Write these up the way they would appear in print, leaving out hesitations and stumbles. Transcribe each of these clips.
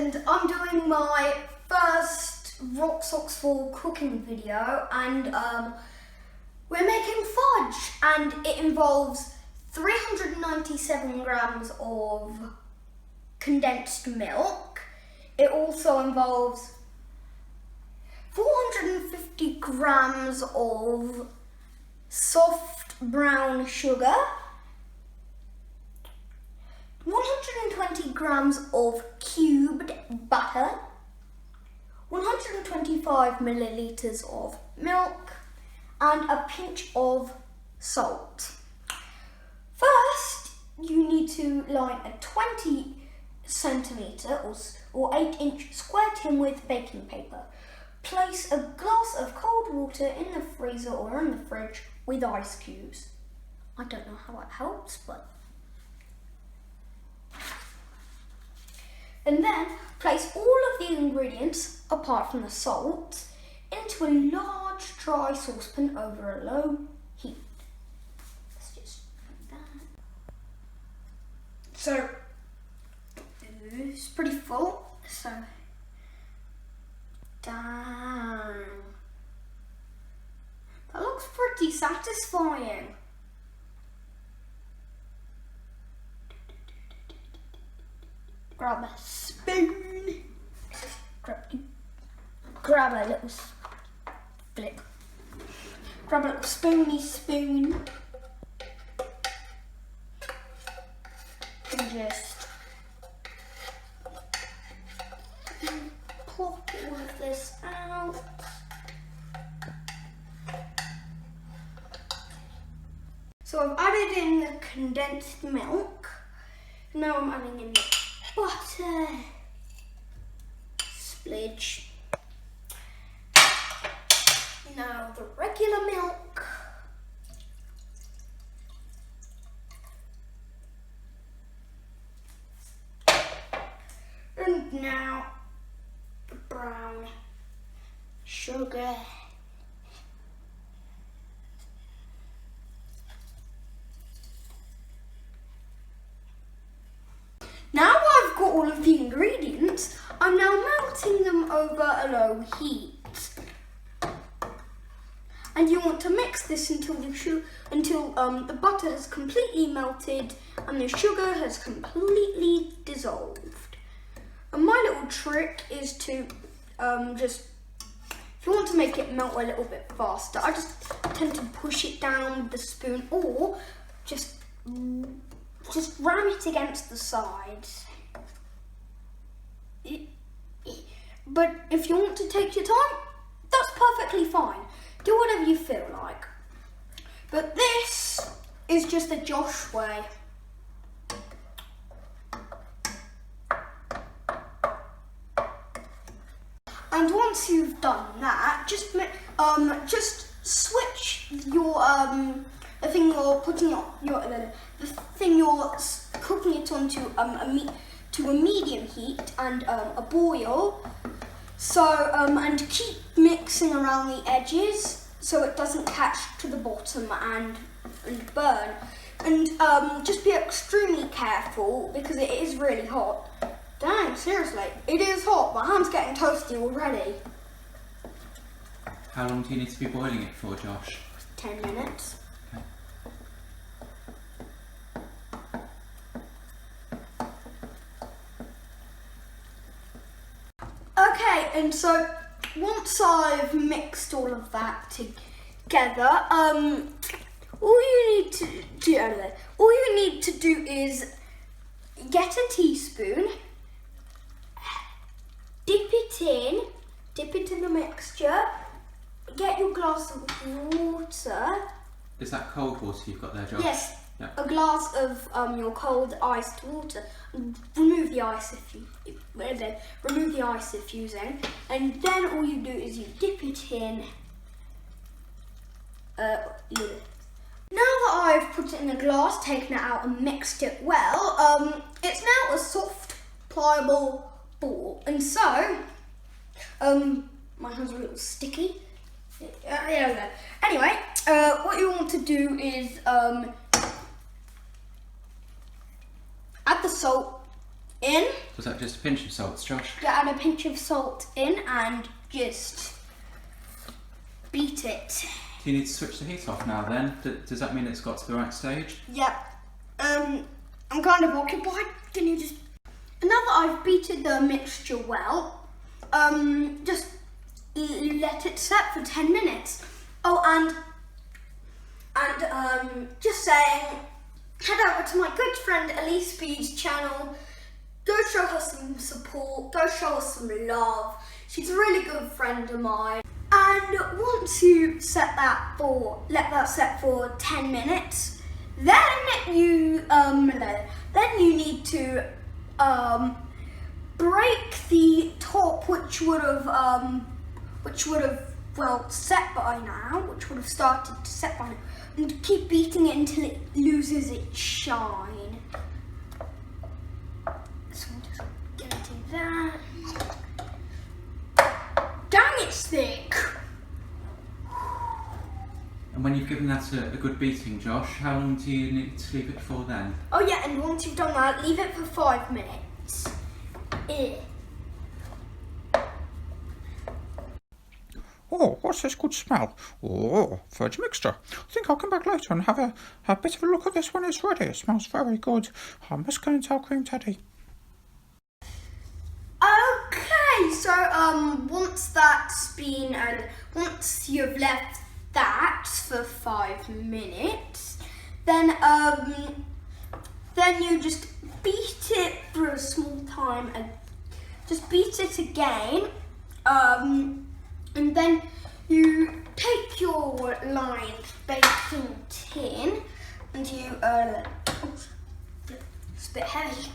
and I'm doing my first Rocksox fall cooking video, and we're making fudge, and it involves 397 grams of condensed milk. It also involves 450 grams of soft brown sugar, 120 grams of cubed butter, 125 milliliters of milk, and a pinch of salt. First, you need to line a 20 centimetre or 8-inch square tin with baking paper. Place a glass of cold water in the freezer or in the fridge with ice cubes. I don't know how it helps, but... And then place all of the ingredients, apart from the salt, into a large dry saucepan over a low heat. Let's just do that. So, it's pretty full, so damn. That looks pretty satisfying. Grab a spoon. Grab a little flip. Grab a little spoony spoon. And just plop all of this out. So I've added in the condensed milk. Now I'm adding in the butter, splidge. Now the regular milk. And now the brown sugar. Now I've got all of the ingredients, I'm now melting them over a low heat. And you want to mix this until the butter has completely melted and the sugar has completely dissolved. And my little trick is to if you want to make it melt a little bit faster, I just tend to push it down with the spoon, or just ram it against the sides. But if you want to take your time, that's perfectly fine. Do whatever you feel like. But this is just the Josh way. And once you've done that, just switch your the thing you're putting the thing you're cooking it on to a medium heat and a boil. So and keep mixing around the edges so it doesn't catch to the bottom and burn. And just be extremely careful because it is really hot. Dang, seriously, it is hot. My hand's getting toasty already. How long do you need to be boiling it for, Josh? 10 minutes. Okay, and so once I've mixed all of that together, all you need to do is get a teaspoon, dip it in the mixture, get your glass of water. Is that cold water you've got there, Josh? Yes, yeah. A glass of your cold iced water. Remove the ice if using, and then all you do is you dip it in. Now that I've put it in a glass, taken it out and mixed it well, it's now a soft, pliable ball. And so, my hands are a little sticky. Anyway, what you want to do is add the salt in. Was that just a pinch of salt, Josh? Yeah, add a pinch of salt in and just beat it. Do you need to switch the heat off now then? Does that mean it's got to the right stage? Yep. I'm kind of occupied. Can you just... Now that I've beaten the mixture well, just let it set for 10 minutes. Oh, and just saying, head over to my good friend Elise B's channel. Go show her some support. Go show her some love. She's a really good friend of mine. And once you let that set for 10 minutes, then you need to break the top, which would have well set by now, which would have started to set by now, and keep beating it until it loses its shine. So I'm just gonna do that. Dang, it's thick. And when you've given that a good beating, Josh, how long do you need to leave it for then? Oh yeah, and once you've done that, leave it for 5 minutes. Oh, what's this good smell? Oh, fudge mixture. I think I'll come back later and have a bit of a look at this when it's ready. It smells very good. I must go and tell Cream Teddy. Okay, so once that's been, once you've left that for 5 minutes, then you just beat it for a small time and just beat it again, and then you take your lined baking tin and you it's a bit heavy.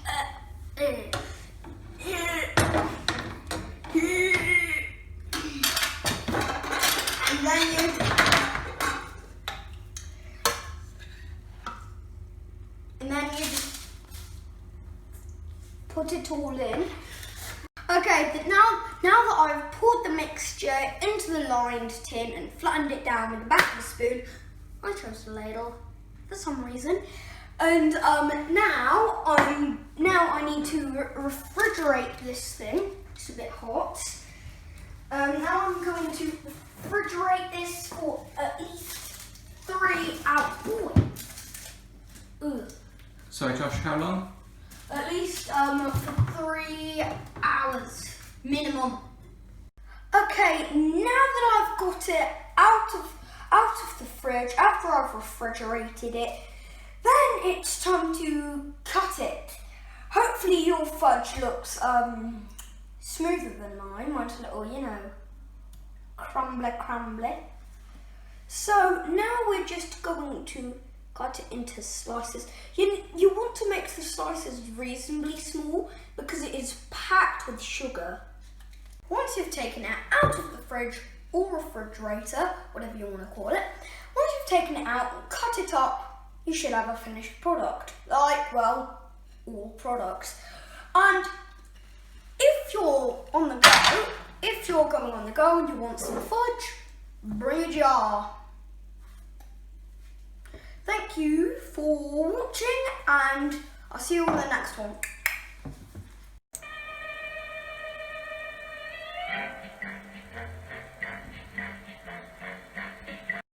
And then you just put it all in. Okay, now that I've poured the mixture into the lined tin and flattened it down with the back of the spoon, I chose the ladle for some reason. And now I need to refrigerate this thing. It's a bit hot. Now I'm going to refrigerate this for at least 3 hours. Ooh. Sorry, Josh, how long? At least for 3 hours minimum. Okay, now that I've got it out of the fridge, after I've refrigerated it, then it's time to cut it. Hopefully your fudge looks smoother than mine. Mine's a little, you know, crumbly. So now we're just going to cut it into slices. You want to make the slices reasonably small because it is packed with sugar. Once you've taken it out of the fridge or refrigerator, whatever you want to call it, once you've taken it out and cut it up, you should have a finished product. Like, well, all products. And if you're on the go, if you're going on the go and you want some fudge, bring a jar. Thank you for watching, and I'll see you on the next one.